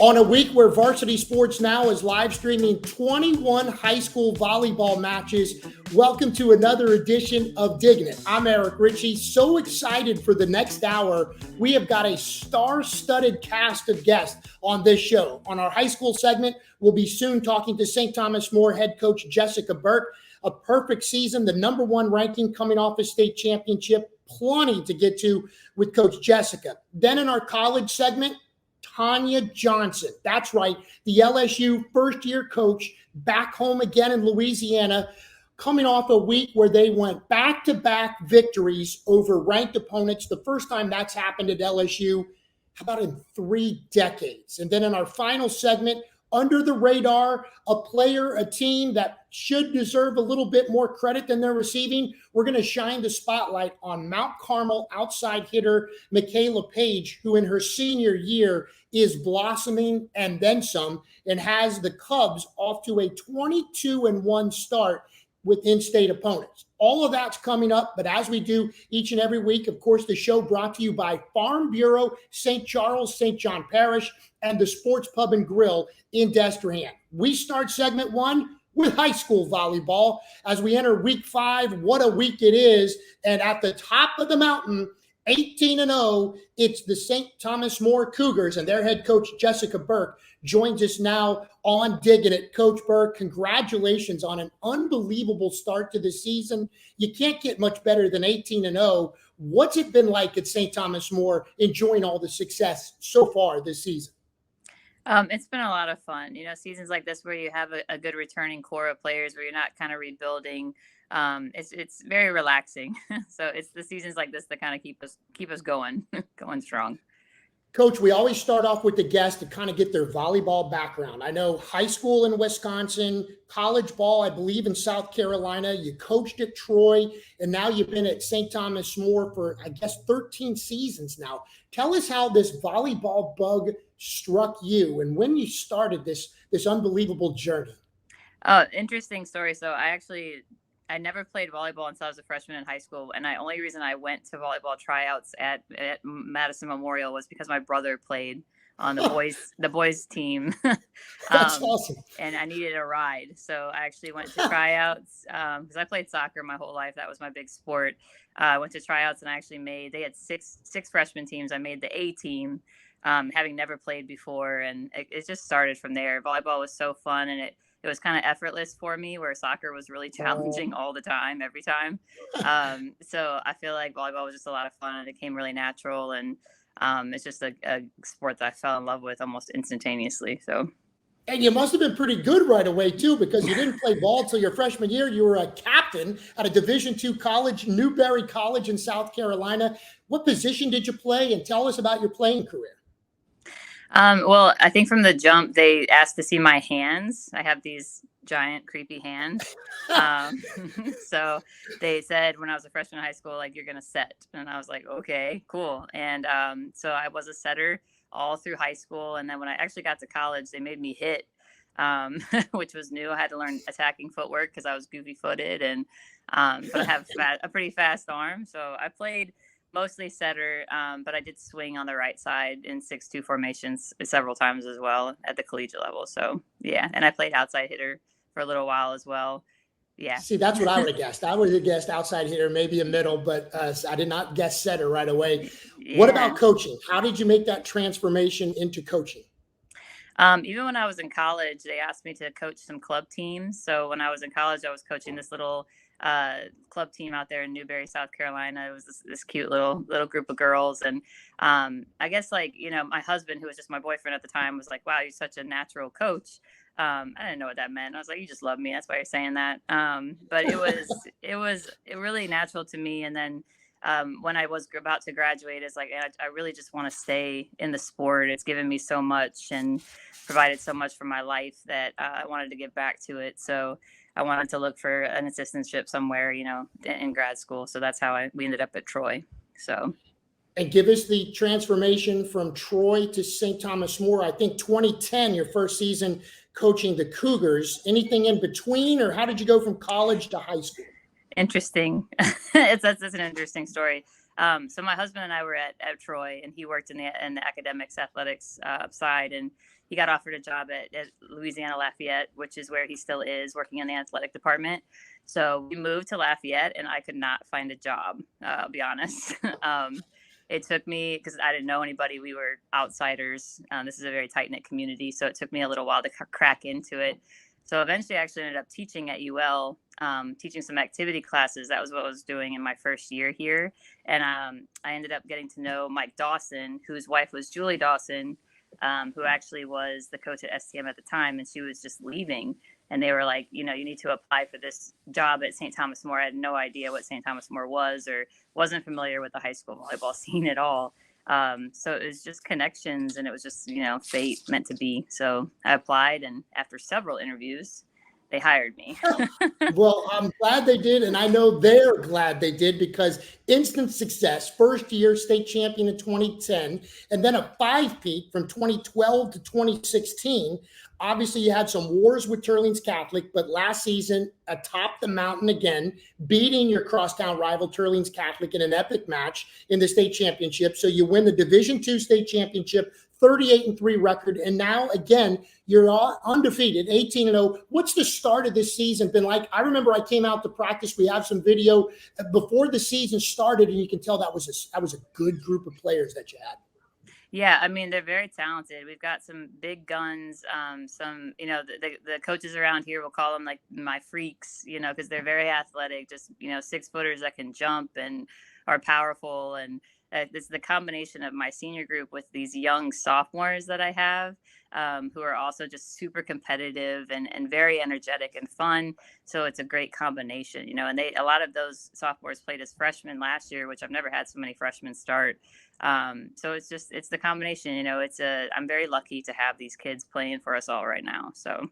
On a week where Varsity Sports Now is live streaming 21 high school volleyball matches, welcome to another edition of Diggin It. I'm Eric Richey. So excited for the next hour. We have got a star-studded cast of guests on this show. On our high school segment, we'll be soon talking to St. Thomas More head coach Jessica Burke. A perfect season, the number one ranking coming off a state championship. Plenty to get to with Coach Jessica. Then in our college segment, Tonya Johnson. That's right, the LSU first-year coach back home again in Louisiana, coming off a week where they went back-to-back victories over ranked opponents. The first time that's happened at LSU, how about in 3 decades? And then in our final segment, under the radar, a player, a team that should deserve a little bit more credit than they're receiving. We're going to shine the spotlight on Mt Carmel outside hitter Makayla Page, who in her senior year is blossoming and then some, and has the Cubs off to a 22-1 start with in-state opponents. All of that's coming up, but as we do each and every week, of course, the show brought to you by Farm Bureau, St. Charles, St. John Parish, and the Sports Pub and Grill in Destrehan. We start segment 1 with high school volleyball as we enter week 5. What a week it is. And at the top of the mountain, 18-0, it's the St. Thomas More Cougars, and their head coach, Jessica Burke, joins us now on Diggin It. Coach Burke, congratulations on an unbelievable start to the season. You can't get much better than 18-0. What's it been like at St. Thomas More enjoying all the success so far this season? It's been a lot of fun. You know, seasons like this where you have a good returning core of players where you're not kind of rebuilding. It's very relaxing. So it's the seasons like this that kind of keep us going strong. Coach, we always start off with the guests to kind of get their volleyball background. I know high school in Wisconsin, college ball, I believe in South Carolina. You coached at Troy, and now you've been at St. Thomas More for, I guess, 13 seasons now. Tell us how this volleyball bug struck you and when you started this unbelievable journey. Oh, interesting story. So I never played volleyball until I was a freshman in high school. And the only reason I went to volleyball tryouts at Madison Memorial was because my brother played on the boys team. That's awesome. And I needed a ride. So I actually went to tryouts because I played soccer my whole life. That was my big sport. I went to tryouts and I actually they had six freshman teams. I made the A team, having never played before. And it just started from there. Volleyball was so fun, and it was kind of effortless for me, where soccer was really challenging all the time, every time. So I feel like volleyball was just a lot of fun, and it came really natural. And it's just a sport that I fell in love with almost instantaneously. So. And you must have been pretty good right away, too, because you didn't play ball till your freshman year. You were a captain at a Division II college, Newberry College in South Carolina. What position did you play? And tell us about your playing career. Well, I think from the jump, they asked to see my hands. I have these giant, creepy hands. So they said when I was a freshman in high school, like, you're going to set. And I was like, okay, cool. And so I was a setter all through high school. And then when I actually got to college, they made me hit, which was new. I had to learn attacking footwork because I was goofy footed. And but I have a pretty fast arm. So I played mostly setter, but I did swing on the right side in 6-2 formations several times as well at the collegiate level. So, yeah. And I played outside hitter for a little while as well. Yeah. See, that's what I would have guessed. I would have guessed outside hitter, maybe a middle, but I did not guess setter right away. Yeah. What about coaching? How did you make that transformation into coaching? Even when I was in college, they asked me to coach some club teams. So when I was in college, I was coaching this little club team out there in Newberry, South Carolina. It was this cute little group of girls. And I guess, like, you know, my husband, who was just my boyfriend at the time, was like, wow, you're such a natural coach. I didn't know what that meant. I was like, you just love me. That's why you're saying that. But it was really natural to me. And then when I was about to graduate, it's like, I really just want to stay in the sport. It's given me so much and provided so much for my life that I wanted to give back to it. So I wanted to look for an assistantship somewhere, you know, in grad school. So that's how we ended up at Troy. So. And give us the transformation from Troy to St. Thomas More. I think 2010, your first season coaching the Cougars. Anything in between, or how did you go from college to high school? Interesting. That's an interesting story. So my husband and I were at Troy, and he worked in the academics, athletics side, and he got offered a job at Louisiana Lafayette, which is where he still is, working in the athletic department. So we moved to Lafayette, and I could not find a job. I'll be honest. It took me, because I didn't know anybody. We were outsiders. This is a very tight-knit community, so it took me a little while to crack into it. So eventually I actually ended up teaching at UL, teaching some activity classes. That was what I was doing in my first year here. And I ended up getting to know Mike Dawson, whose wife was Julie Dawson, who actually was the coach at STM at the time, and she was just leaving. And they were like, you need to apply for this job at St. Thomas More. I had no idea what St. Thomas More was, or wasn't familiar with the high school volleyball scene at all. So it was just connections, and it was just, fate meant to be. So I applied, and after several interviews, they hired me. Well, I'm glad they did. And I know they're glad they did, because instant success, first year state champion in 2010, and then a 5-peat from 2012 to 2016. Obviously, you had some wars with Turlings Catholic, but last season, atop the mountain again, beating your crosstown rival Turlings Catholic in an epic match in the state championship. So you win the Division II state championship, 38-3 record, and now again you're undefeated, 18-0. What's the start of this season been like? I remember I came out to practice. We have some video before the season started, and you can tell that was a good group of players that you had. Yeah, I mean, they're very talented. We've got some big guns. Some, the coaches around here will call them like my freaks, because they're very athletic, just, 6-footers that can jump and are powerful. And it's the combination of my senior group with these young sophomores that I have, who are also just super competitive and very energetic and fun. So it's a great combination, and a lot of those sophomores played as freshmen last year, which I've never had so many freshmen start. So it's the combination, I'm very lucky to have these kids playing for us all right now. So.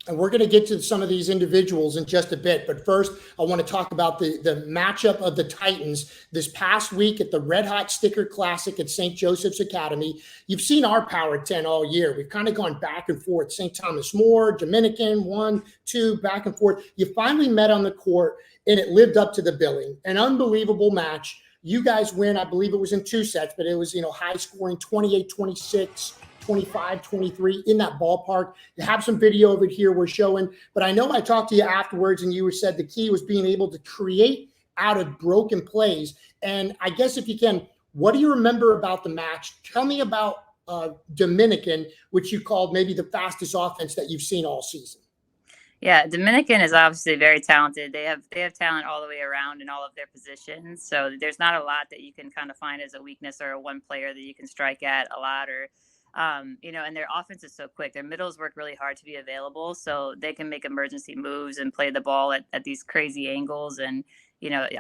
And we're going to get to some of these individuals in just a bit. But first, I want to talk about the matchup of the Titans this past week at the Red Hot Sticker Classic at St. Joseph's Academy. You've seen our Power 10 all year. We've kind of gone back and forth. St. Thomas More, Dominican, 1, 2, back and forth. You finally met on the court, and it lived up to the billing. An unbelievable match. You guys win. I believe it was in 2 sets, but it was, high scoring, 28-26. 25-23 in that ballpark. You have some video of it here we're showing, but I know I talked to you afterwards and you said the key was being able to create out of broken plays. And I guess if you can, what do you remember about the match? Tell me about Dominican, which you called maybe the fastest offense that you've seen all season. Yeah, Dominican is obviously very talented. They have talent all the way around in all of their positions. So there's not a lot that you can kind of find as a weakness or a one player that you can strike at a lot, or and their offense is so quick. Their middles work really hard to be available, so they can make emergency moves and play the ball at these crazy angles. And,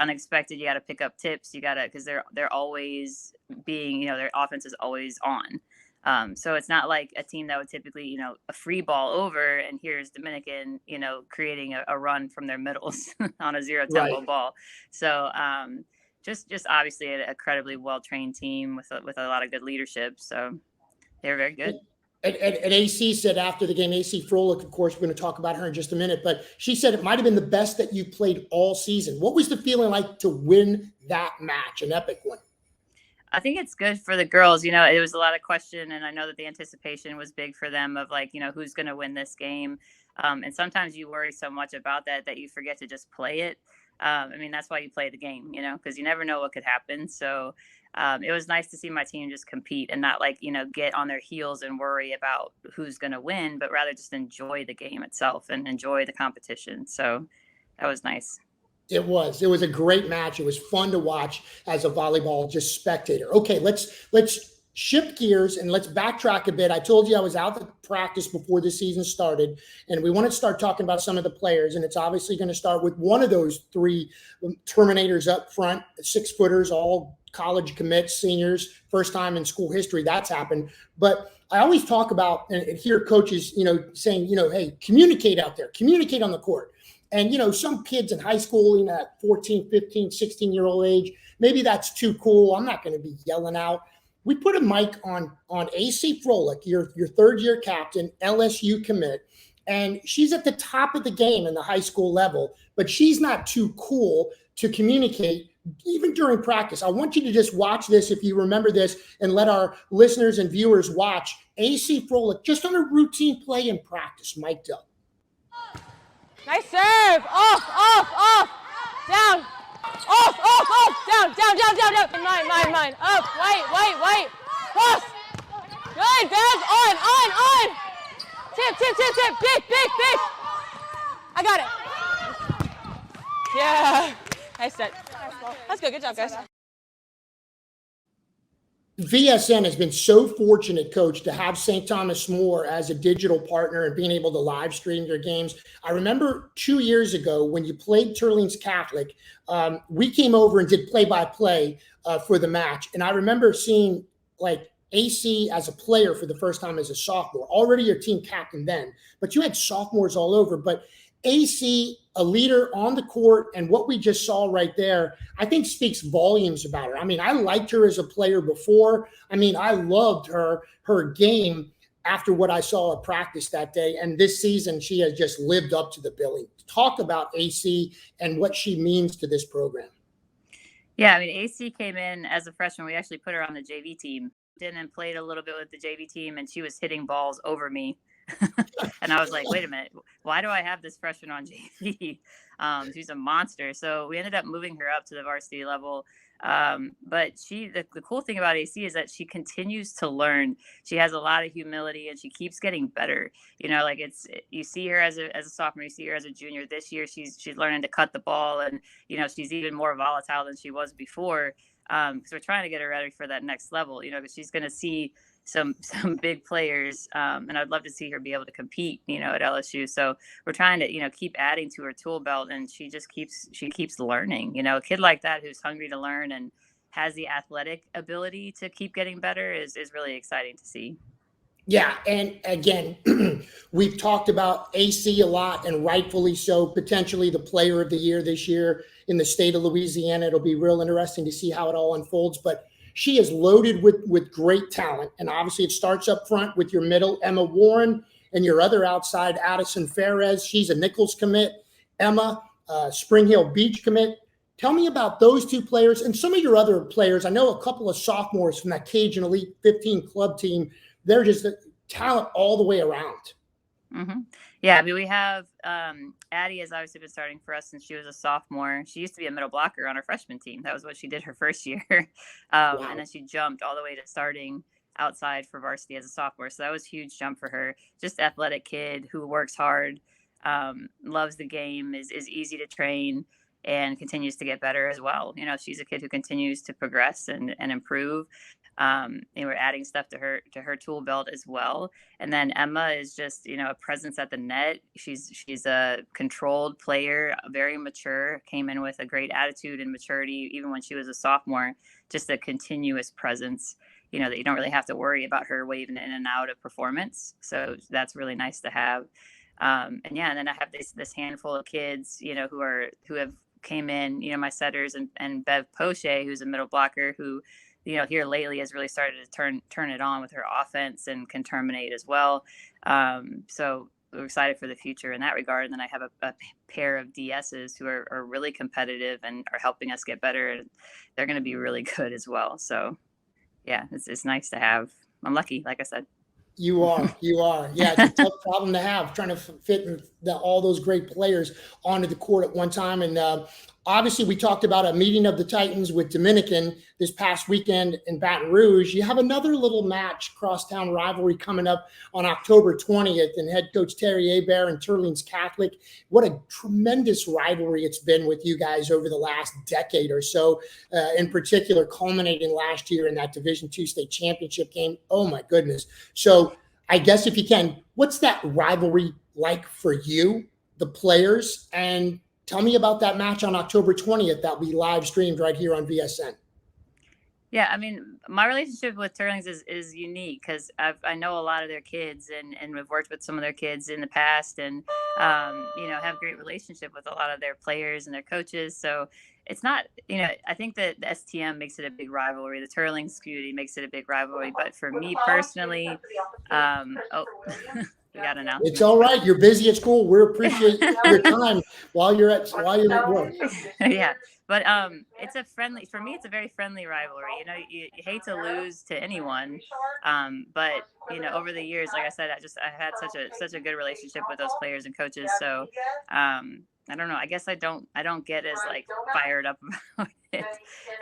unexpected, you got to pick up tips. You got to, because they're always being, their offense is always on. So it's not like a team that would typically, a free ball over, and here's Dominican, creating a run from their middles on a zero tempo ball. So just obviously a incredibly well-trained team with a lot of good leadership. So they're very good. And AC said after the game, AC Froelich, of course, we're going to talk about her in just a minute, but she said it might have been the best that you played all season. What was the feeling like to win that match, an epic one? I think it's good for the girls. It was a lot of question, and I know that the anticipation was big for them of like, who's going to win this game. And sometimes you worry so much about that you forget to just play it. That's why you play the game, because you never know what could happen. So it was nice to see my team just compete and not like, get on their heels and worry about who's going to win, but rather just enjoy the game itself and enjoy the competition. So that was nice. It was a great match. It was fun to watch as a volleyball just spectator. Okay, let's shift gears and let's backtrack a bit. I told you I was out to practice before the season started, and we want to start talking about some of the players. And it's obviously going to start with one of those 3 Terminators up front, 6-footers, all college commits, seniors, first time in school history that's happened. But I always talk about and hear coaches, saying, hey, communicate out there, communicate on the court. And, some kids in high school, at 14, 15, 16-year-old age, maybe that's too cool. I'm not going to be yelling out. We put a mic on AC Froelich, your third-year captain, LSU commit, and she's at the top of the game in the high school level, but she's not too cool to communicate even during practice. I want you to just watch this if you remember this, and let our listeners and viewers watch AC Froelich just on a routine play in practice, mic'd up. Nice serve. Off. Down. Off. Down. Mine. Up. Wait. Cross. Good. Bears. On. Tip. Big. I got it. Yeah. Nice set. That's good. Good job, guys. VSN has been so fortunate, Coach, to have St. Thomas More as a digital partner and being able to live stream your games. I remember 2 years ago when you played Turlings Catholic, we came over and did play-by-play for the match. And I remember seeing like AC as a player for the first time as a sophomore, already your team captain then, but you had sophomores all over. But AC, a leader on the court, and what we just saw right there, I think speaks volumes about her. I mean, I liked her as a player before. I mean, I loved her game after what I saw at practice that day. And this season, she has just lived up to the billing. Talk about AC and what she means to this program. Yeah, I mean, AC came in as a freshman. We actually put her on the JV team. And played a little bit with the JV team, and she was hitting balls over me. And I was like, wait a minute, why do I have this freshman on JV? She's a monster. So we ended up moving her up to the varsity level. But the cool thing about AC is that she continues to learn. She has a lot of humility, and she keeps getting better. You know, like you see her as a sophomore, you see her as a junior. This year, she's learning to cut the ball, and you know, she's even more volatile than she was before. Because we're trying to get her ready for that next level, you know, because she's going to see some big players, and I'd love to see her be able to compete, you know, at LSU. So we're trying to, you know, keep adding to her tool belt, and she keeps learning. You know, a kid like that who's hungry to learn and has the athletic ability to keep getting better is really exciting to see. Yeah, and again, we've talked about AC a lot, and rightfully so, potentially the player of the year this year in the state of Louisiana. It'll be real interesting to see how it all unfolds, but she is loaded with great talent, and obviously it starts up front with your middle, Emma Warren, and your other outside, Addison Ferez. She's a Nichols commit. Emma, Spring Hill Beach commit. Tell me about those two players and some of your other players. I know a couple of sophomores from that Cajun Elite 15 club team. They're just a talent all the way around. Mm-hmm. Yeah, I mean, we have Addie has obviously been starting for us since she was a sophomore. She used to be a middle blocker on our freshman team. That was what she did her first year. Wow. And then she jumped all the way to starting outside for varsity as a sophomore. So that was a huge jump for her. Just athletic kid who works hard, loves the game, is easy to train, and continues to get better as well. You know, she's a kid who continues to progress and improve. And we're adding stuff to her tool belt as well. And then Emma is just, you know, a presence at the net. She's a controlled player, very mature, came in with a great attitude and maturity, even when she was a sophomore, just a continuous presence, you know, that you don't really have to worry about her waving in and out of performance. So that's really nice to have. And then I have this handful of kids, you know, who have came in, you know, my setters and Bev Poche, who's a middle blocker who, you know, here lately has really started to turn it on with her offense and can terminate as well. So we're excited for the future in that regard. And then I have a pair of DSs who are really competitive and are helping us get better. And they're going to be really good as well. So yeah, it's nice to have. I'm lucky, like I said. You are. Yeah, it's a tough problem to have, trying to fit all those great players onto the court at one time. And obviously, we talked about a meeting of the Titans with Dominican this past weekend in Baton Rouge. You have another little match, crosstown rivalry coming up on October 20th, and head coach Terry Hebert and Turlings Catholic. What a tremendous rivalry it's been with you guys over the last decade or so, in particular, culminating last year in that Division II state championship game. Oh, my goodness. So I guess if you can, what's that rivalry like for you, the players, and tell me about that match on October 20th that we live streamed right here on VSN. Yeah, I mean, my relationship with Turlings is unique because I know a lot of their kids and we've worked with some of their kids in the past, and you know, have a great relationship with a lot of their players and their coaches. So it's not, you know, I think that the STM makes it a big rivalry. The Turlings community makes it a big rivalry. But for me personally, we got an announcement. It's all right. You're busy at school. We appreciate your time while you're at work. Yeah. But it's for me, it's a very friendly rivalry. You know, you hate to lose to anyone. But you know, over the years, like I said, I had such a good relationship with those players and coaches. So I don't know. I guess I don't get as like fired up about it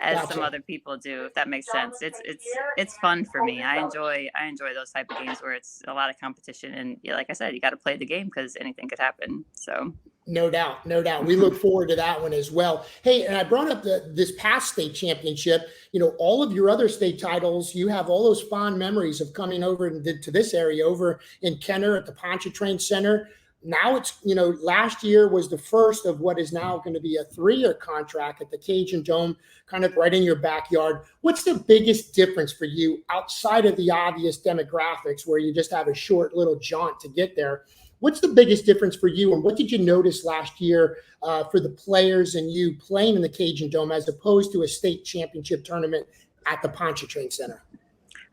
as some other people do, if that makes sense. It's fun for me. I enjoy those type of games where it's a lot of competition, and like I said, you got to play the game because anything could happen. So. No doubt. We look forward to that one as well. Hey, and I brought up this past state championship. You know, all of your other state titles, you have all those fond memories of coming over to this area over in Kenner at the Pontchartrain Center. Now it's, you know, last year was the first of what is now going to be a 3-year contract at the Cajun Dome, kind of right in your backyard. What's the biggest difference for you outside of the obvious demographics where you just have a short little jaunt to get there? What's the biggest difference for you, and what did you notice last year for the players and you playing in the Cajun Dome as opposed to a state championship tournament at the Pontchartrain Center?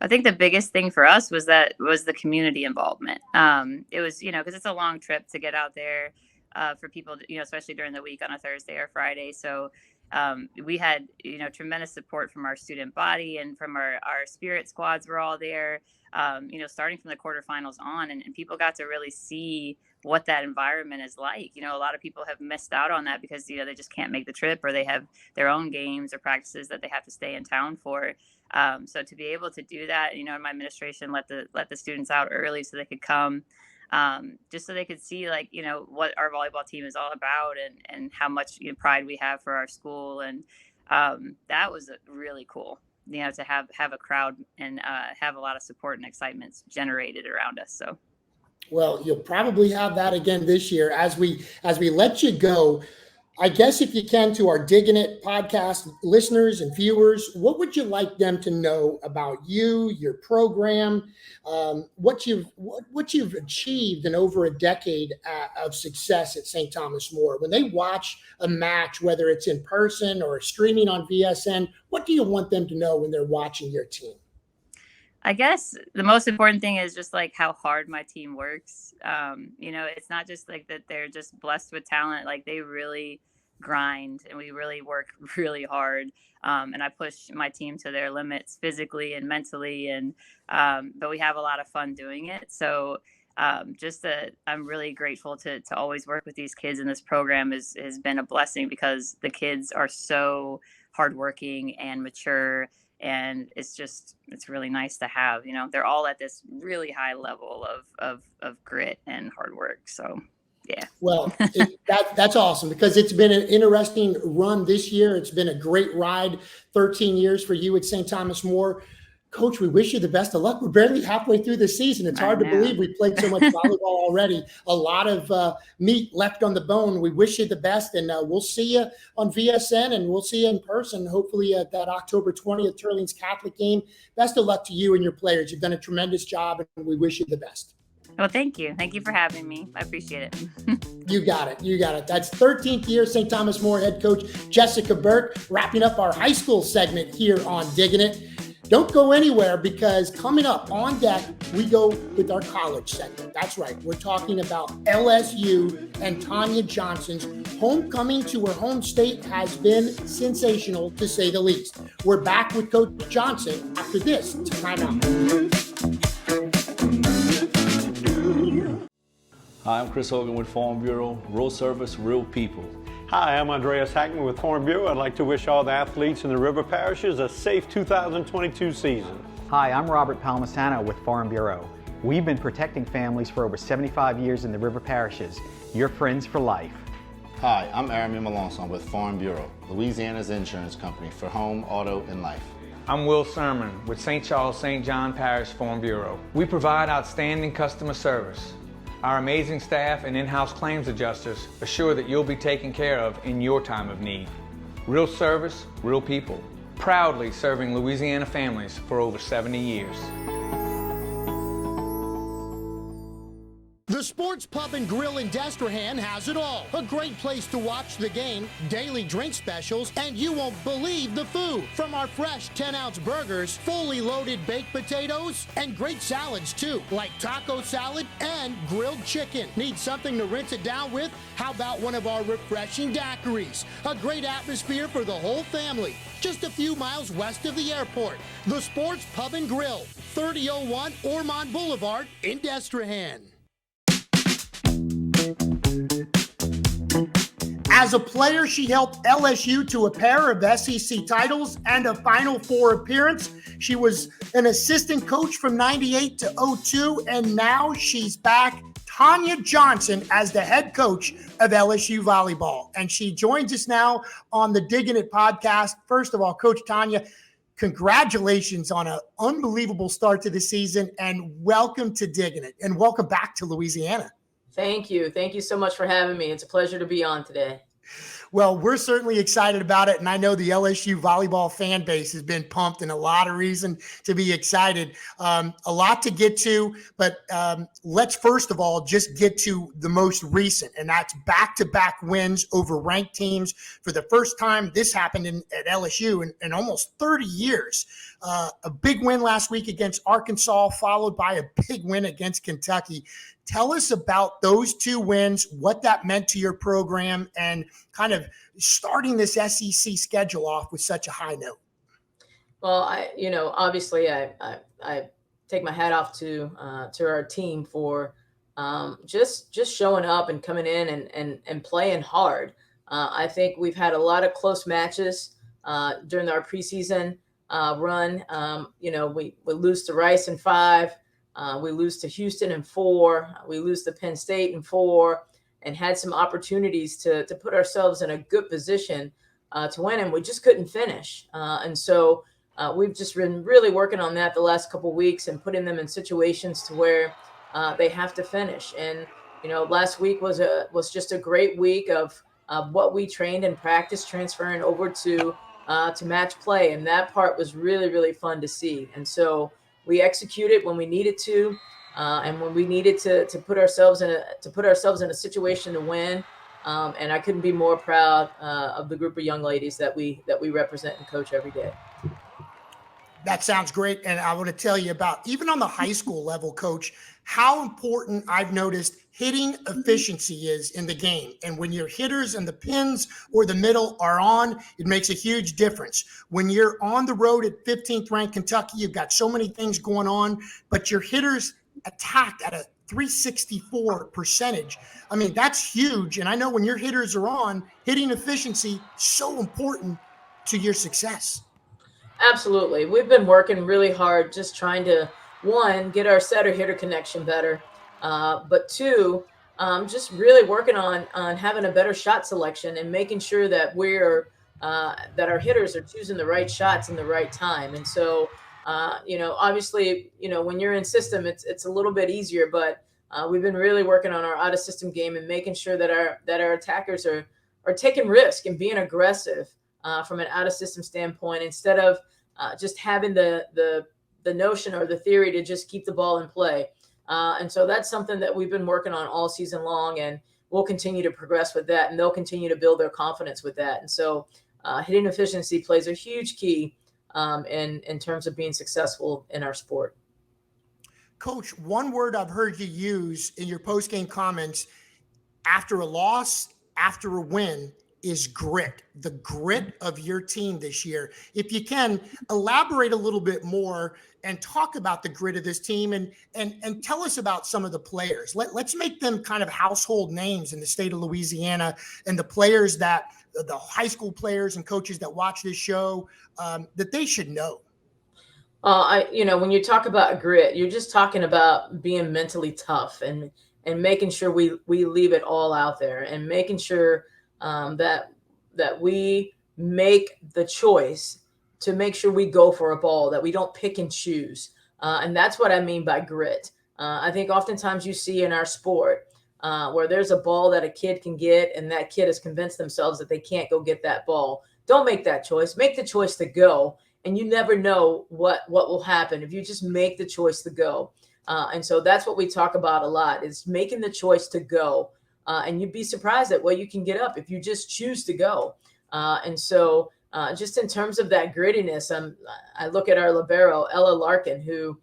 I think the biggest thing for us was the community involvement. It was, you know, because it's a long trip to get out there for people, you know, especially during the week on a Thursday or Friday. So we had, you know, tremendous support from our student body and from our spirit squads were all there, you know, starting from the quarterfinals on, and people got to really see what that environment is like. You know, a lot of people have missed out on that because, you know, they just can't make the trip, or they have their own games or practices that they have to stay in town for. So to be able to do that, you know, my administration let the students out early so they could come, just so they could see, like, you know, what our volleyball team is all about and how much, you know, pride we have for our school. And that was really cool, you know, to have a crowd and have a lot of support and excitement generated around us. So. Well, you'll probably have that again this year. As we let you go, I guess if you can, to our Diggin It podcast listeners and viewers, what would you like them to know about you, your program, what you've achieved in over a decade of success at St. Thomas More? When they watch a match, whether it's in person or streaming on VSN, what do you want them to know when they're watching your team? I guess the most important thing is just like how hard my team works. You know, it's not just like that they're just blessed with talent. Like, they really grind and we really work really hard. And I push my team to their limits physically and mentally. And but we have a lot of fun doing it. So I'm really grateful to always work with these kids. And this program has been a blessing because the kids are so hardworking and mature. And it's really nice to have, you know, they're all at this really high level of grit and hard work. So, yeah. Well, that's awesome because it's been an interesting run this year. It's been a great ride, 13 years for you at St. Thomas More. Coach, we wish you the best of luck. We're barely halfway through the season. It's hard to believe we played so much volleyball already. A lot of meat left on the bone. We wish you the best, and we'll see you on VSN, and we'll see you in person, hopefully at that October 20th Turlings Catholic game. Best of luck to you and your players. You've done a tremendous job, and we wish you the best. Well, thank you. Thank you for having me. I appreciate it. You got it. That's 13th year St. Thomas More head coach Jessica Burke, wrapping up our high school segment here on Diggin It. Don't go anywhere because coming up on deck, we go with our college segment. That's right. We're talking about LSU and Tonya Johnson's homecoming to her home state has been sensational, to say the least. We're back with Coach Johnson after this timeout. Hi, I'm Chris Hogan with Farm Bureau. Real service, real people. Hi, I'm Andreas Hackman with Farm Bureau. I'd like to wish all the athletes in the river parishes a safe 2022 season. Hi, I'm Robert Palmisano with Farm Bureau. We've been protecting families for over 75 years in the river parishes. Your friends for life. Hi, I'm Aaron Melanson with Farm Bureau, Louisiana's insurance company for home, auto, and life. I'm Will Sermon with St. Charles St. John Parish Farm Bureau. We provide outstanding customer service. Our amazing staff and in-house claims adjusters assure that you'll be taken care of in your time of need. Real service, real people. Proudly serving Louisiana families for over 70 years. The The Sports Pub and Grill in Destrehan has it all. A great place to watch the game, daily drink specials, and you won't believe the food. From our fresh 10-ounce burgers, fully loaded baked potatoes, and great salads too, like taco salad and grilled chicken. Need something to rinse it down with? How about one of our refreshing daiquiris? A great atmosphere for the whole family. Just a few miles west of the airport. The Sports Pub and Grill, 3001 Ormond Boulevard in Destrehan. As a player, she helped LSU to a pair of SEC titles and a Final Four appearance. She was an assistant coach from 98 to 02, and now she's back. Tonya Johnson as the head coach of LSU Volleyball. And she joins us now on the Diggin It podcast. First of all, Coach Tonya, congratulations on an unbelievable start to the season, and welcome to Diggin It, and welcome back to Louisiana. Thank you. Thank you so much for having me. It's a pleasure to be on today. Well, we're certainly excited about it, and I know the LSU volleyball fan base has been pumped, and a lot of reason to be excited. A lot to get to, but let's first of all just get to the most recent, and that's back-to-back wins over ranked teams. For the first time, this happened at LSU in almost 30 years. A big win last week against Arkansas, followed by a big win against Kentucky. Tell us about those two wins, what that meant to your program, and kind of starting this SEC schedule off with such a high note. Well, obviously I take my hat off to our team for just showing up and coming in and playing hard. I think we've had a lot of close matches during our preseason run. We lose to Rice in 5. We lose to Houston in 4. We lose to Penn State in 4, and had some opportunities to put ourselves in a good position to win, and we just couldn't finish. And so we've just been really working on that the last couple of weeks and putting them in situations to where they have to finish. And last week was just a great week of what we trained and practiced transferring over to match play, and that part was really, really fun to see. And so we executed when we needed to, and when we needed to put ourselves in a situation to win. And I couldn't be more proud of the group of young ladies that we represent and coach every day. That sounds great. And I want to tell you about, even on the high school level, Coach, how important I've noticed hitting efficiency is in the game. And when your hitters and the pins or the middle are on, it makes a huge difference. When you're on the road at 15th ranked Kentucky, you've got so many things going on, but your hitters attacked at a 364 percentage. I mean, that's huge. And I know when your hitters are on, hitting efficiency so important to your success. Absolutely. We've been working really hard, just trying to, 1, get our setter hitter connection better. But 2, just really working on having a better shot selection and making sure that that our hitters are choosing the right shots in the right time. And so, obviously, when you're in system, it's a little bit easier, but we've been really working on our out of system game and making sure that our attackers are taking risk and being aggressive from an out of system standpoint, instead of just having the notion or the theory to just keep the ball in play. And so that's something that we've been working on all season long, and we'll continue to progress with that, and they'll continue to build their confidence with that. And so hitting efficiency plays a huge key in terms of being successful in our sport. Coach, one word I've heard you use in your post-game comments after a loss, after a win, is grit, the grit of your team this year. If you can elaborate a little bit more and talk about the grit of this team, and tell us about some of the players. Let's make them kind of household names in the state of Louisiana, and the players the high school players and coaches that watch this show, that they should know. When you talk about grit, you're just talking about being mentally tough and making sure we leave it all out there, and making sure that we make the choice to make sure we go for a ball, that we don't pick and choose. And that's what I mean by grit. I think oftentimes you see in our sport where there's a ball that a kid can get, and that kid has convinced themselves that they can't go get that ball. Don't make that choice. Make the choice to go, and you never know what will happen if you just make the choice to go. And so that's what we talk about a lot, is making the choice to go. And you'd be surprised at what you can get up if you just choose to go. And so just in terms of that grittiness, I look at our libero, Ella Larkin, who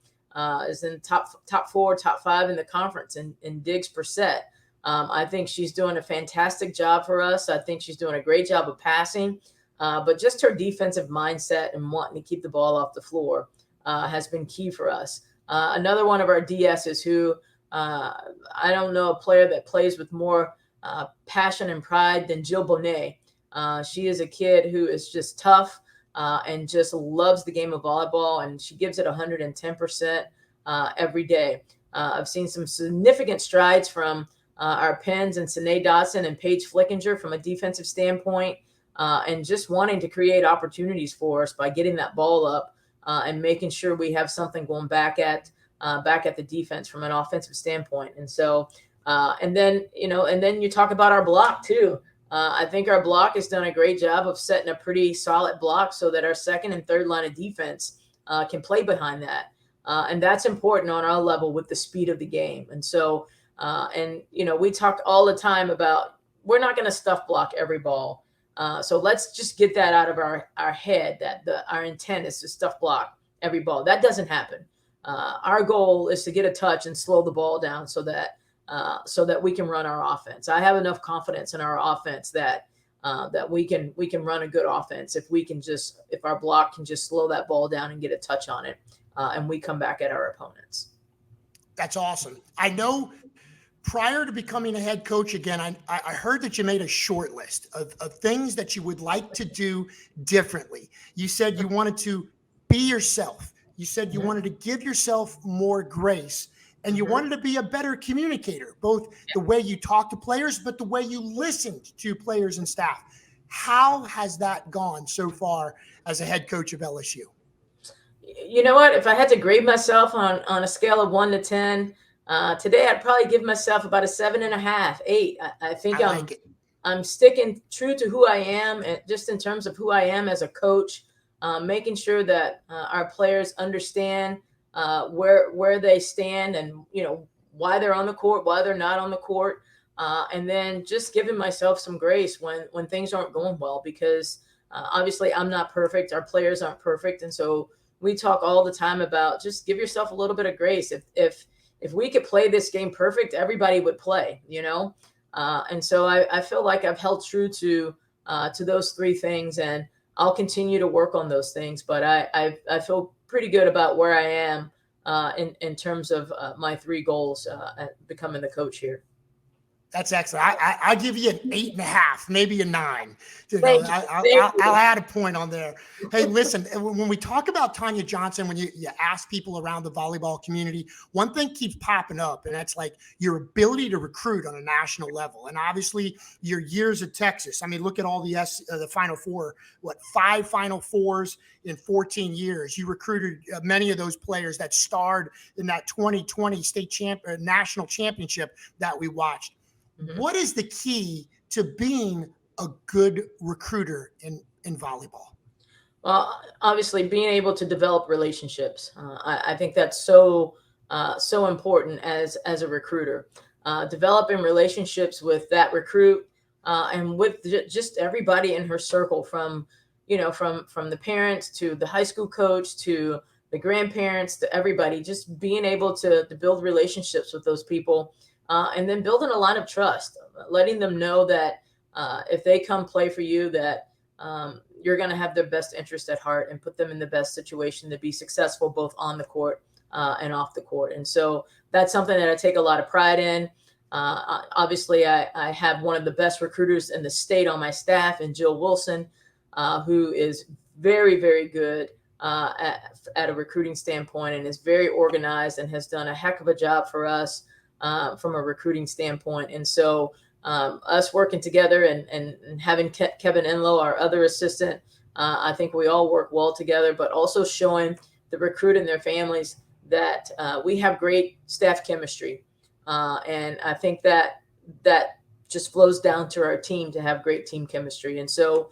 is in top 4, top 5 in the conference in digs per set. I think she's doing a fantastic job for us. I think she's doing a great job of passing, but just her defensive mindset and wanting to keep the ball off the floor has been key for us. Another one of our DSs who I don't know a player that plays with more passion and pride than Jill Bonet. She is a kid who is just tough and just loves the game of volleyball, and she gives it 110% every day. I've seen some significant strides from our Pens and Sine Dotson and Paige Flickinger from a defensive standpoint, and just wanting to create opportunities for us by getting that ball up and making sure we have something going back at the defense from an offensive standpoint. And so, and then you talk about our block too. I think our block has done a great job of setting a pretty solid block so that our second and third line of defense can play behind that. And that's important on our level with the speed of the game. And so, we talk all the time about we're not going to stuff block every ball. So let's just get that out of our head that our intent is to stuff block every ball. That doesn't happen. Our goal is to get a touch and slow the ball down so that we can run our offense. I have enough confidence in our offense that we can run a good offense if our block can just slow that ball down and get a touch on it, and we come back at our opponents. That's awesome. I know prior to becoming a head coach again, I heard that you made a short list of things that you would like to do differently. You said you wanted to be yourself. You said you wanted to give yourself more grace, and you wanted to be a better communicator, both the way you talk to players, but the way you listened to players and staff. How has that gone so far as a head coach of LSU? You know what? If I had to grade myself on a scale of 1 to 10, today I'd probably give myself about a 7.5, 8. I think I'm sticking true to who I am, and just in terms of who I am as a coach, making sure that our players understand where they stand and why they're on the court, why they're not on the court, and then just giving myself some grace when things aren't going well, because obviously I'm not perfect, our players aren't perfect, and so we talk all the time about just give yourself a little bit of grace. If we could play this game perfect, everybody would play, and so I feel like I've held true to those 3 things, and I'll continue to work on those things. But I feel pretty good about where I am in terms of my 3 goals at becoming the coach here. That's excellent. I'll give you an 8.5, maybe a 9. I'll add a point on there. Hey, listen, when we talk about Tonya Johnson, when you ask people around the volleyball community, one thing keeps popping up, and that's like your ability to recruit on a national level. And obviously your years at Texas. I mean, look at all the Final Four, 5 Final Fours in 14 years. You recruited many of those players that starred in that 2020 national championship that we watched. Mm-hmm. What is the key to being a good recruiter in volleyball? Well, obviously being able to develop relationships. I think that's so important as a recruiter. Developing relationships with that recruit and with just everybody in her circle, from the parents to the high school coach to the grandparents to everybody, just being able to build relationships with those people. And then building a line of trust, letting them know that if they come play for you, that you're going to have their best interest at heart and put them in the best situation to be successful both on the court and off the court. And so that's something that I take a lot of pride in. Obviously, I have one of the best recruiters in the state on my staff, in Jill Wilson, who is very, very good at a recruiting standpoint and is very organized and has done a heck of a job for us. From a recruiting standpoint. And so us working together and having Kevin Enlow, our other assistant, I think we all work well together, but also showing the recruit and their families that we have great staff chemistry. And I think that just flows down to our team to have great team chemistry. And so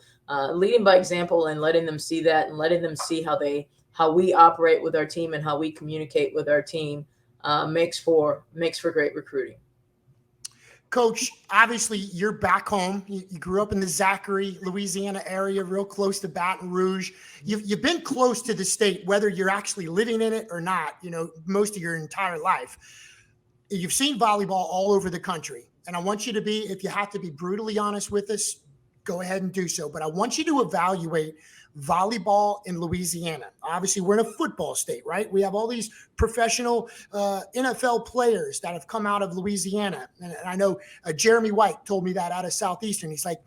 leading by example and letting them see that and letting them see how we operate with our team and how we communicate with our team makes for great recruiting. Coach, obviously you're back home. You grew up in the Zachary, Louisiana area, real close to Baton Rouge. You've been close to the state, whether you're actually living in it or not, most of your entire life. You've seen volleyball all over the country. And I want you to be, if you have to be brutally honest with us, go ahead and do so. But I want you to evaluate volleyball in Louisiana. Obviously, we're in a football state, right? We have all these professional NFL players that have come out of Louisiana. And I know Jeremy White told me that out of Southeastern. He's like,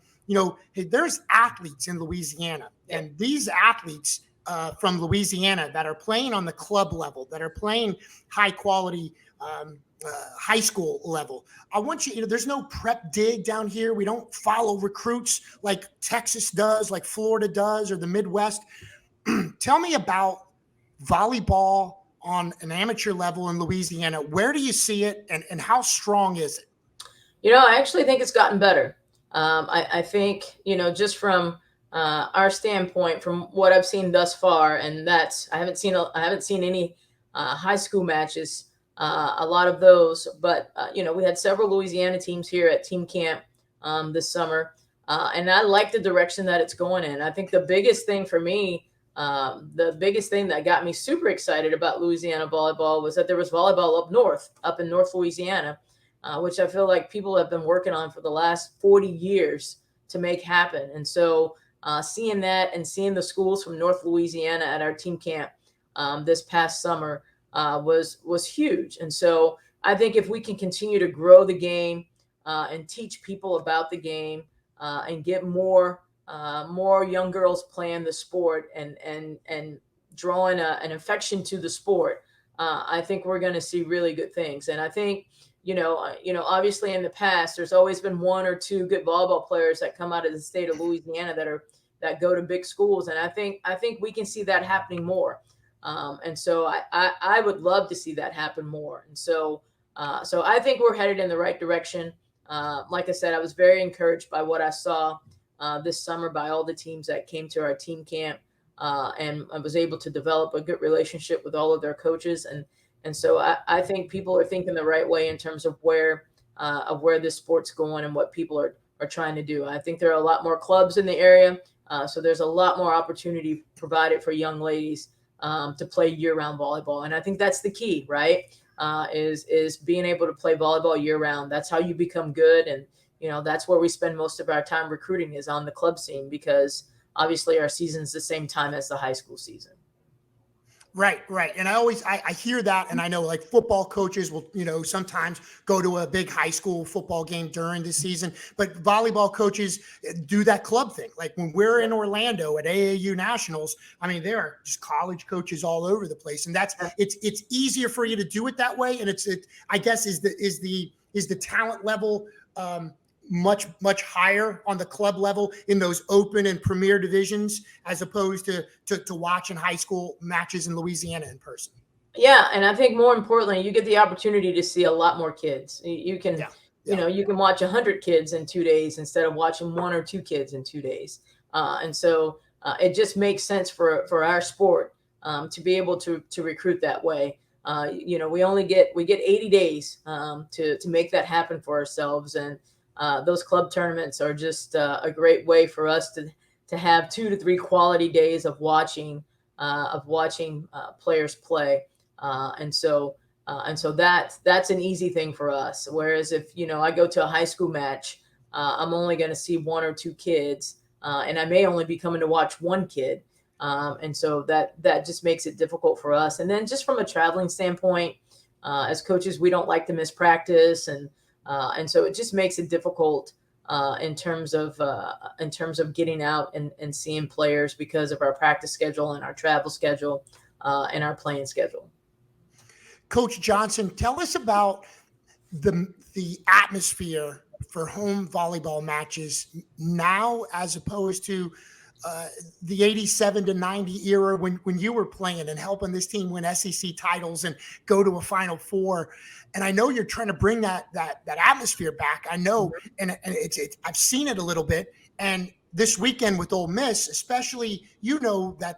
hey, there's athletes in Louisiana. And these athletes from Louisiana that are playing on the club level, that are playing high quality high school level. I want you, there's no prep dig down here. We don't follow recruits like Texas does, like Florida does, or the Midwest. Tell me about volleyball on an amateur level in Louisiana. Where do you see it, and how strong is it? I actually think it's gotten better. I think, just from our standpoint, from what I've seen thus far, and I haven't seen any high school matches. A lot of those, but we had several Louisiana teams here at team camp this summer, and I like the direction that it's going in. I think the biggest thing for me, the biggest thing that got me super excited about Louisiana volleyball was that there was volleyball up in North Louisiana, which I feel like people have been working on for the last 40 years to make happen. And so seeing that and seeing the schools from North Louisiana at our team camp this past summer was huge. And so I think if we can continue to grow the game and teach people about the game and get more young girls playing the sport and drawing an affection to the sport, I think we're going to see really good things. And I think, obviously in the past, there's always been one or two good volleyball players that come out of the state of Louisiana that go to big schools. And I think we can see that happening more. And so I would love to see that happen more. And so I think we're headed in the right direction. Like I said, I was very encouraged by what I saw this summer by all the teams that came to our team camp, and I was able to develop a good relationship with all of their coaches. And so I think people are thinking the right way in terms of where this sport's going and what people are trying to do. I think there are a lot more clubs in the area, so there's a lot more opportunity provided for young ladies to play year-round volleyball. And I think that's the key, right? Is being able to play volleyball year-round. That's how you become good. And, that's where we spend most of our time recruiting, is on the club scene, because obviously our season's the same time as the high school season. Right. And I hear that, and I know like football coaches will, sometimes go to a big high school football game during the season, but volleyball coaches do that club thing. Like when we're in Orlando at AAU Nationals, I mean, there are just college coaches all over the place, and it's easier for you to do it that way. And I guess is the talent level much higher on the club level in those open and premier divisions, as opposed to watching high school matches in Louisiana in person. Yeah. And I think more importantly, you get the opportunity to see a lot more kids. You can, you can watch 100 kids in 2 days instead of watching 1 or 2 kids in 2 days. And so it just makes sense for our sport to be able to recruit that way. We get 80 days to make that happen for ourselves. And those club tournaments are just a great way for us to have 2 to 3 quality days of watching players play. And so that's an easy thing for us. Whereas if, I go to a high school match, I'm only going to see 1 or 2 kids, and I may only be coming to watch 1 kid. And so that just makes it difficult for us. And then just from a traveling standpoint, as coaches, we don't like to miss practice. And so it just makes it difficult in terms of getting out and seeing players because of our practice schedule and our travel schedule and our playing schedule. Coach Johnson, tell us about the atmosphere for home volleyball matches now, as opposed to the 87 to 90 era when you were playing and helping this team win SEC titles and go to a Final Four. And I know you're trying to bring that atmosphere back. I know, and it's I've seen it a little bit. And this weekend with Ole Miss, especially, that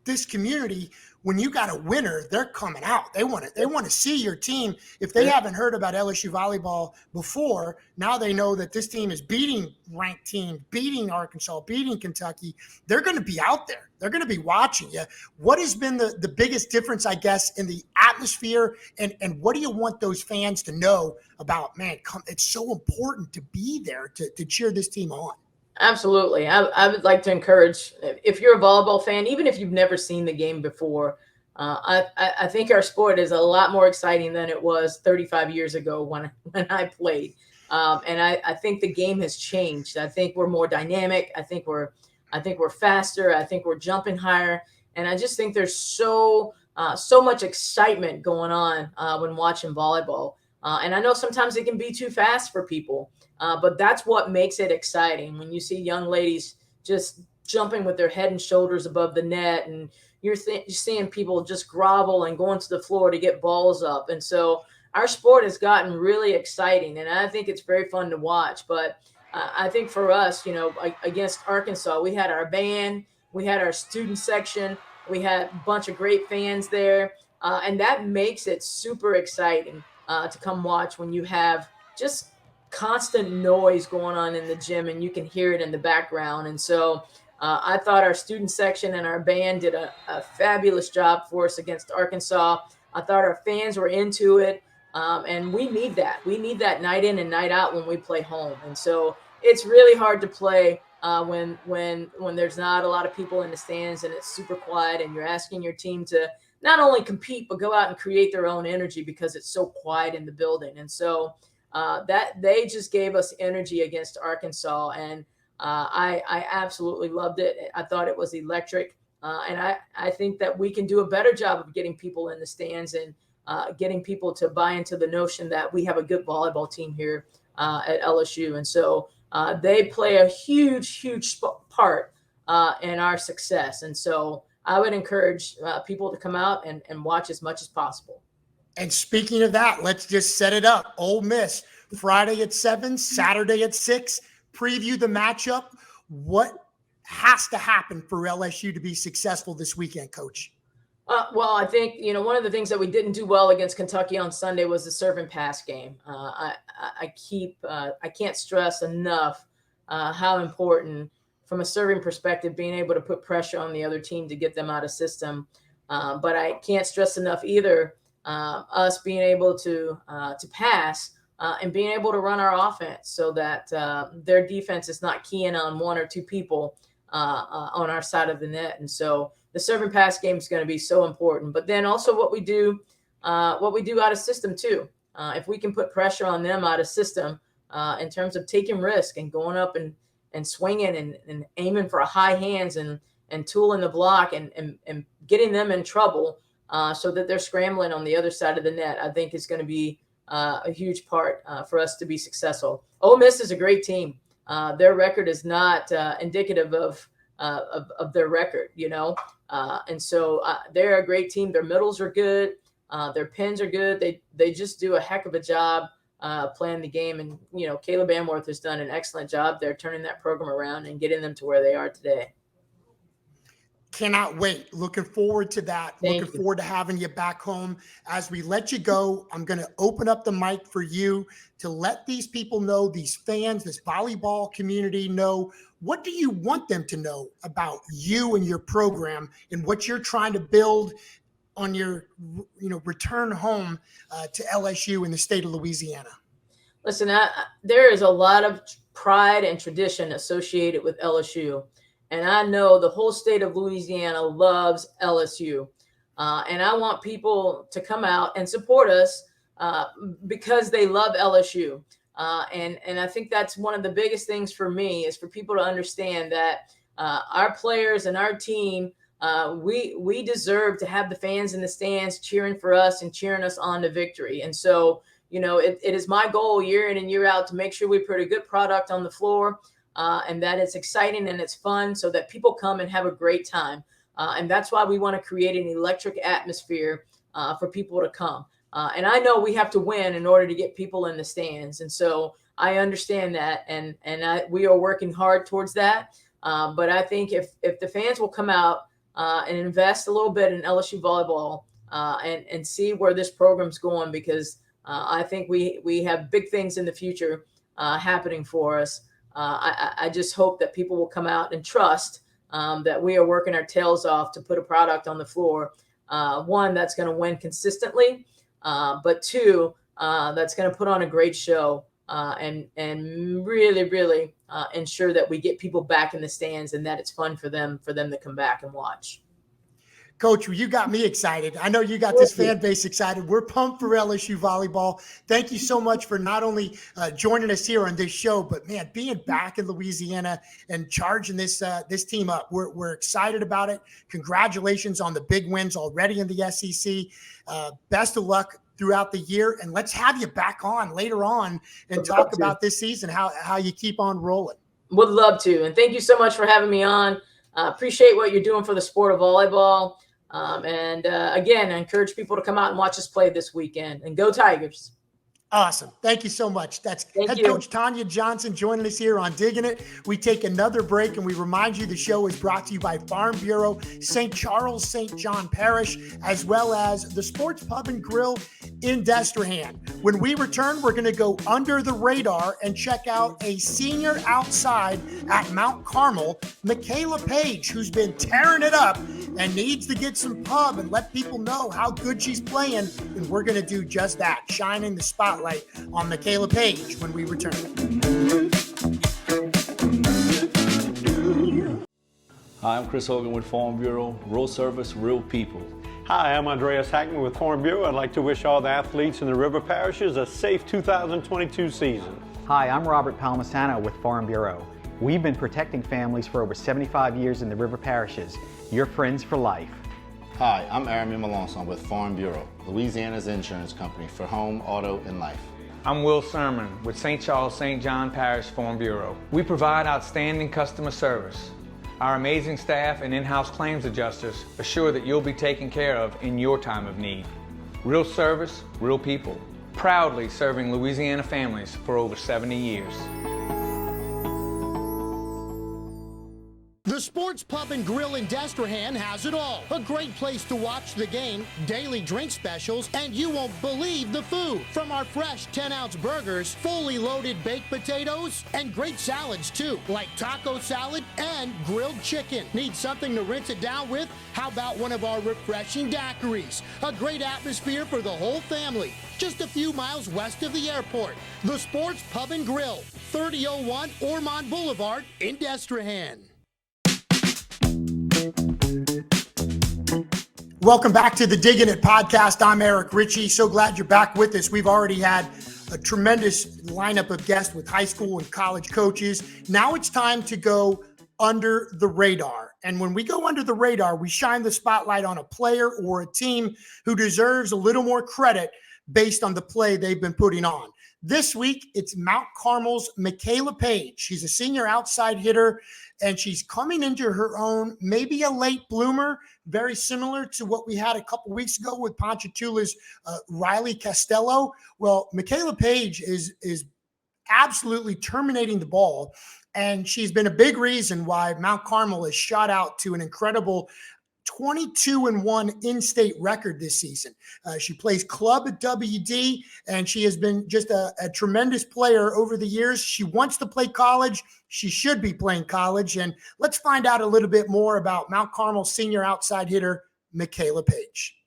this community, when you got a winner, they're coming out. They want to see your team. If they haven't heard about LSU volleyball before, now they know that this team is beating ranked teams, beating Arkansas, beating Kentucky. They're going to be out there. They're going to be watching you. What has been the biggest difference, I guess, in the atmosphere, and what do you want those fans to know about, man, it's so important to be there to cheer this team on? Absolutely. I would like to encourage, if you're a volleyball fan, even if you've never seen the game before, I think our sport is a lot more exciting than it was 35 years ago when I played. And I think the game has changed. I think we're more dynamic. I think we're faster. I think we're jumping higher. And I just think there's so much excitement going on when watching volleyball. And I know sometimes it can be too fast for people. But that's what makes it exciting, when you see young ladies just jumping with their head and shoulders above the net, and you're seeing people just grovel and going to the floor to get balls up. And so our sport has gotten really exciting, and I think it's very fun to watch. But I think for us, against Arkansas, we had our band, we had our student section, we had a bunch of great fans there, and that makes it super exciting to come watch when you have just constant noise going on in the gym and you can hear it in the background. And so I thought our student section and our band did a fabulous job for us against Arkansas. I thought our fans were into it, and we need that. We need that night in and night out when we play home. And so it's really hard to play when there's not a lot of people in the stands and it's super quiet, and you're asking your team to not only compete but go out and create their own energy because it's so quiet in the building. And so that they just gave us energy against Arkansas, and I absolutely loved it. I thought it was electric, and I think that we can do a better job of getting people in the stands and getting people to buy into the notion that we have a good volleyball team here at LSU. And so they play a huge part in our success. And so I would encourage people to come out and watch as much as possible. And speaking of that, let's just set it up. Ole Miss, Friday at 7, Saturday at 6. Preview the matchup. What has to happen for LSU to be successful this weekend, Coach? Well, I think, one of the things that we didn't do well against Kentucky on Sunday was the serve and pass game. I can't stress enough how important, from a serving perspective, being able to put pressure on the other team to get them out of system. But I can't stress enough either us being able to pass and being able to run our offense so that their defense is not keying on one or two people on our side of the net. And so the serve and pass game is going to be so important. But then also what we do out of system too. If we can put pressure on them out of system in terms of taking risk and going up and swinging and aiming for a high hands and tooling the block and getting them in trouble so that they're scrambling on the other side of the net, I think is going to be a huge part for us to be successful. Ole Miss is a great team. Their record is not indicative of their record, and so they're a great team. Their middles are good. Their pins are good. They just do a heck of a job playing the game. And, Caleb Anworth has done an excellent job there turning that program around and getting them to where they are today. Cannot wait. Looking forward to that. Thank Looking you. forward to having you back home. As we let you go, I'm going to open up the mic for you to let these people know, these fans, this volleyball community know, what do you want them to know about you and your program and what you're trying to build on your, return home to LSU in the state of Louisiana? Listen, there is a lot of pride and tradition associated with LSU. And I know the whole state of Louisiana loves LSU. And I want people to come out and support us because they love LSU. And I think that's one of the biggest things for me, is for people to understand that our players and our team, we deserve to have the fans in the stands cheering for us and cheering us on to victory. And so, it is my goal year in and year out to make sure we put a good product on the floor. And that it's exciting and it's fun so that people come and have a great time. And that's why we want to create an electric atmosphere for people to come. And I know we have to win in order to get people in the stands. And so I understand that. And we are working hard towards that. But I think if the fans will come out and invest a little bit in LSU volleyball and see where this program's going, because I think we have big things in the future happening for us. I just hope that people will come out and trust that we are working our tails off to put a product on the floor. One, that's going to win consistently, but two, that's going to put on a great show and really, really ensure that we get people back in the stands and that it's fun for them to come back and watch. Coach, you got me excited. I know you got this fan base excited. We're pumped for LSU volleyball. Thank you so much for not only joining us here on this show, but man, being back in Louisiana and charging this team up. We're excited about it. Congratulations on the big wins already in the SEC. Best of luck throughout the year, and let's have you back on later on and talk about this season, how you keep on rolling. Would love to, and thank you so much for having me on. Appreciate what you're doing for the sport of volleyball. Again, I encourage people to come out and watch us play this weekend, and go Tigers. Awesome. Thank you so much. That's Head Coach Tonya Johnson joining us here on Diggin' It. We take another break, and we remind you the show is brought to you by Farm Bureau, St. Charles, St. John Parish, as well as the Sports Pub and Grill in Destrehan. When we return, we're going to go under the radar and check out a senior outside at Mt Carmel, Makayla Page, who's been tearing it up and needs to get some pub and let people know how good she's playing. And we're going to do just that, shining the spotlight on Makayla Page when we return. Hi, I'm Chris Hogan with Farm Bureau. Real service, real people. Hi, I'm Andreas Hackman with Farm Bureau. I'd like to wish all the athletes in the river parishes a safe 2022 season. Hi, I'm Robert Palmisano with Farm Bureau. We've been protecting families for over 75 years in the river parishes. Your friends for life. Hi, I'm Eric Richey with Farm Bureau, Louisiana's insurance company for home, auto, and life. I'm Will Sermon with St. Charles St. John Parish Farm Bureau. We provide outstanding customer service. Our amazing staff and in-house claims adjusters assure that you'll be taken care of in your time of need. Real service, real people. Proudly serving Louisiana families for over 70 years. The Sports Pub and Grill in Destrehan has it all. A great place to watch the game, daily drink specials, and you won't believe the food. From our fresh 10-ounce burgers, fully loaded baked potatoes, and great salads too, like taco salad and grilled chicken. Need something to rinse it down with? How about one of our refreshing daiquiris? A great atmosphere for the whole family. Just a few miles west of the airport. The Sports Pub and Grill, 3001 Ormond Boulevard in Destrehan. Welcome back to the Diggin' It podcast. I'm Eric Richey. So glad you're back with us. We've already had a tremendous lineup of guests with high school and college coaches. Now it's time to go under the radar. And when we go under the radar, we shine the spotlight on a player or a team who deserves a little more credit based on the play they've been putting on. This week, it's Mt Carmel's Makayla Page. She's a senior outside hitter, and she's coming into her own, maybe a late bloomer, very similar to what we had a couple weeks ago with Ponchatoula's Riley Costello. Well, Makayla Page is absolutely terminating the ball, and she's been a big reason why Mt Carmel has shot out to an incredible 22-1 in-state record this season. She plays club at WD, and she has been just a tremendous player over the years. She wants to play college. She should be playing college. And let's find out a little bit more about Mt Carmel Senior outside hitter, Makayla Page.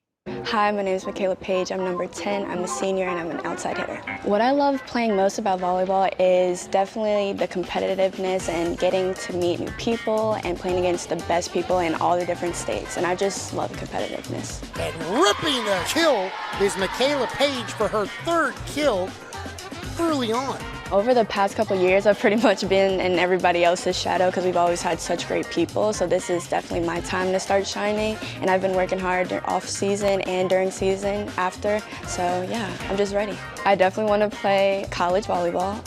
Hi, my name is Makayla Page. I'm number 10. I'm a senior and I'm an outside hitter. What I love playing most about volleyball is definitely the competitiveness and getting to meet new people and playing against the best people in all the different states. And I just love competitiveness. And ripping the kill is Makayla Page for her third kill early on. Over the past couple years, I've pretty much been in everybody else's shadow because we've always had such great people. So this is definitely my time to start shining. And I've been working hard off season and during season after. So yeah, I'm just ready. I definitely want to play college volleyball,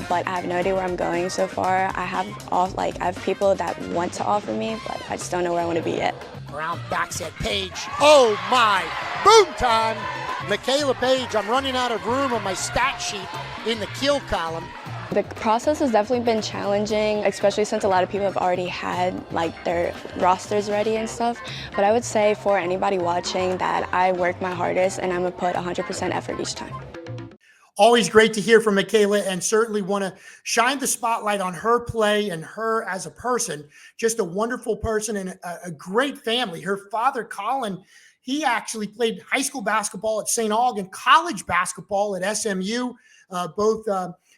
but I have no idea where I'm going so far. I have people that want to offer me, but I just don't know where I want to be yet. Brown backs at Page. Oh my, boom time. Makayla Page, I'm running out of room on my stat sheet in the kill column. The process has definitely been challenging, especially since a lot of people have already had like their rosters ready and stuff. But I would say for anybody watching that I work my hardest and I'm gonna put 100% effort each time. Always great to hear from Makayla, and certainly want to shine the spotlight on her play and her as a person. Just a wonderful person and a great family. Her father, Colin, he actually played high school basketball at St. Aug and college basketball at SMU. Both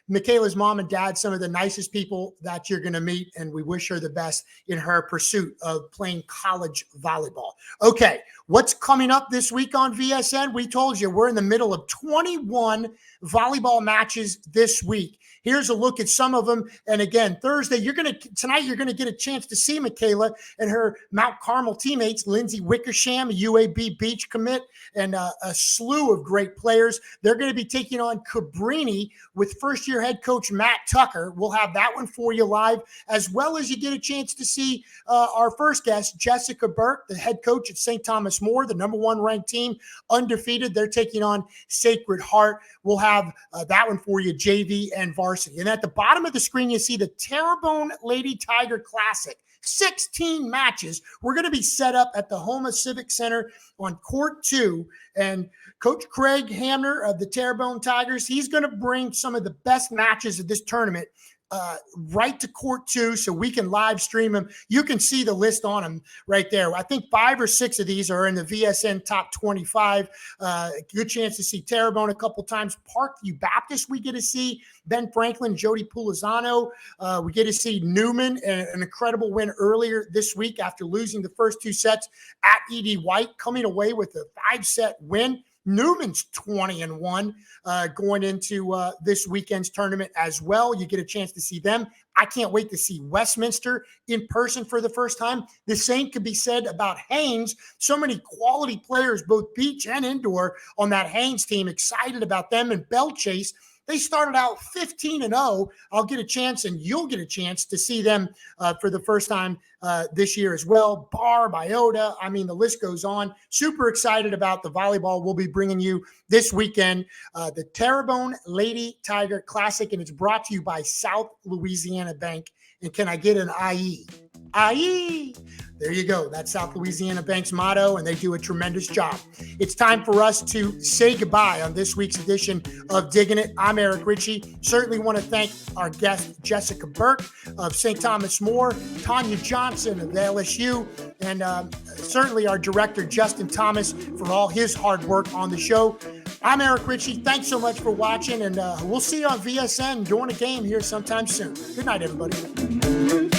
Makayla's mom and dad, some of the nicest people that you're going to meet, and we wish her the best in her pursuit of playing college volleyball. Okay, what's coming up this week on VSN? We told you we're in the middle of 21 volleyball matches this week. Here's a look at some of them. And again, Thursday, tonight you're going to get a chance to see Makayla and her Mt Carmel teammates, Lindsay Wickersham, a UAB Beach commit, and a slew of great players. They're going to be taking on Cabrini with first-year head coach Matt Tucker. We'll have that one for you live, as well as you get a chance to see our first guest, Jessica Burke, the head coach at St. Thomas More, the #1 ranked team, undefeated. They're taking on Sacred Heart. We'll have that one for you, JV and varsity. And at the bottom of the screen, you see the Terrebonne Lady Tiger Classic. 16 matches. We're going to be set up at the Homa Civic Center on Court 2. And Coach Craig Hamner of the Terrebonne Tigers, he's going to bring some of the best matches of this tournament right to Court 2 so we can live stream them. You can see the list on them right there. I think 5 or 6 of these are in the VSN top 25. Good chance to see Terrebonne a couple times. Parkview Baptist we get to see. Ben Franklin, Jody Pulizano. We get to see Newman, an incredible win earlier this week after losing the first 2 sets at E.D. White, coming away with a 5-set win. Newman's 20-1 going into this weekend's tournament as well. You get a chance to see them. I can't wait to see Westminster in person for the first time. The same could be said about Haynes. So many quality players, both beach and indoor, on that Haynes team. Excited about them. And Bell Chase, they started out 15-0. I'll get a chance, and you'll get a chance to see them for the first time this year as well. Barb, Iota, I mean, the list goes on. Super excited about the volleyball we'll be bringing you this weekend. The Terrebonne Lady Tiger Classic, and it's brought to you by South Louisiana Bank. And can I get an IE? IE! There you go. That's South Louisiana Bank's motto, and they do a tremendous job. It's time for us to say goodbye on this week's edition of Diggin' It. I'm Eric Richey. Certainly want to thank our guest, Jessica Burke of St. Thomas More, Tonya Johnson of LSU, and certainly our director, Justin Thomas, for all his hard work on the show. I'm Eric Richey. Thanks so much for watching, and we'll see you on VSN during a game here sometime soon. Good night, everybody.